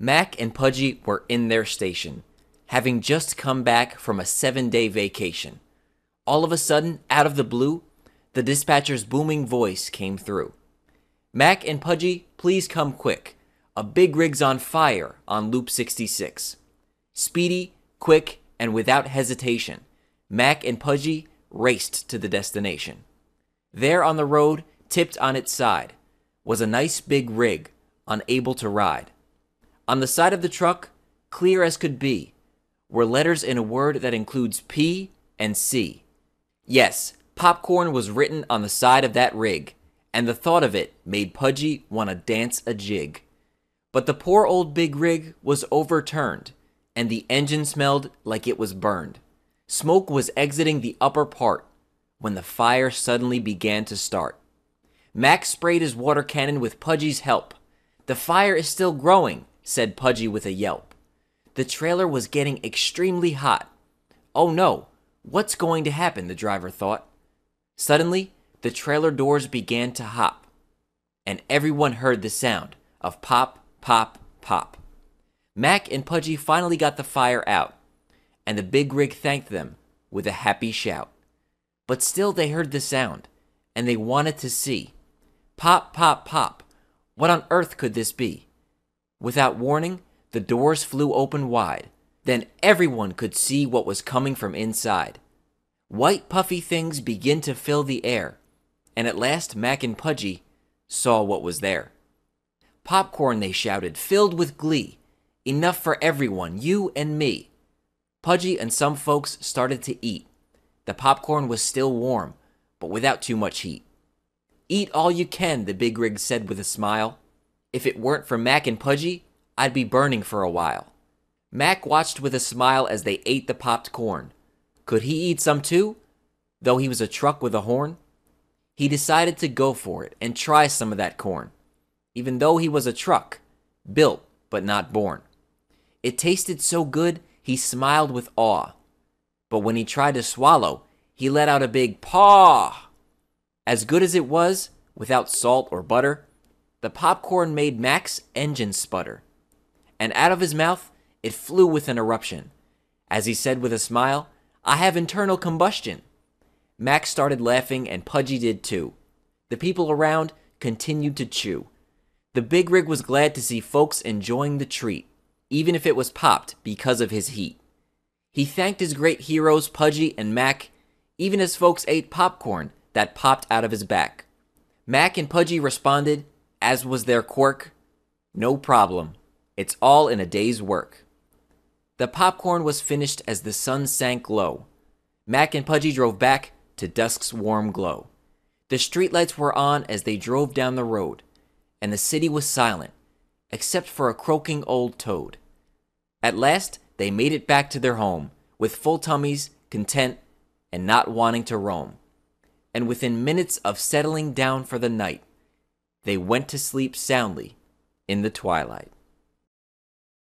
Mac and Pudgy were in their station, having just come back from a 7-day vacation. All of a sudden, out of the blue, the dispatcher's booming voice came through. Mac and Pudgy, please come quick. A big rig's on fire on Loop 66. Speedy, quick, and without hesitation, Mac and Pudgy raced to the destination. There on the road, tipped on its side, was a nice big rig, unable to ride. On the side of the truck, clear as could be, were letters in a word that includes P and C. Yes, popcorn was written on the side of that rig, and the thought of it made Pudgy want to dance a jig. But the poor old big rig was overturned, and the engine smelled like it was burned. Smoke was exiting the upper part when the fire suddenly began to start. Mac sprayed his water cannon with Pudgy's help. "The fire is still growing," said Pudgy with a yelp. The trailer was getting extremely hot. Oh no, what's going to happen, the driver thought. Suddenly, the trailer doors began to hop, and everyone heard the sound of pop, pop, pop. Mac and Pudgy finally got the fire out, and the big rig thanked them with a happy shout. But still they heard the sound, and they wanted to see. Pop, pop, pop. What on earth could this be? Without warning, the doors flew open wide. Then everyone could see what was coming from inside. White puffy things began to fill the air, and at last Mac and Pudgy saw what was there. Popcorn, they shouted, filled with glee. Enough for everyone, you and me. Pudgy and some folks started to eat. The popcorn was still warm, but without too much heat. "Eat all you can," the big rig said with a smile. "If it weren't for Mac and Pudgy, I'd be burning for a while." Mac watched with a smile as they ate the popped corn. Could he eat some too, though he was a truck with a horn? He decided to go for it and try some of that corn, even though he was a truck, built but not born. It tasted so good, he smiled with awe. But when he tried to swallow, he let out a big paw. As good as it was, without salt or butter, the popcorn made Mac's engine sputter. And out of his mouth, it flew with an eruption. As he said with a smile, "I have internal combustion." Mac started laughing and Pudgy did too. The people around continued to chew. The big rig was glad to see folks enjoying the treat, even if it was popped because of his heat. He thanked his great heroes Pudgy and Mac, even as folks ate popcorn that popped out of his back. Mac and Pudgy responded, as was their quirk, "No problem. It's all in a day's work." The popcorn was finished as the sun sank low. Mac and Pudgy drove back to dusk's warm glow. The streetlights were on as they drove down the road, and the city was silent, except for a croaking old toad. At last, they made it back to their home, with full tummies, content, and not wanting to roam. And within minutes of settling down for the night, they went to sleep soundly in the twilight.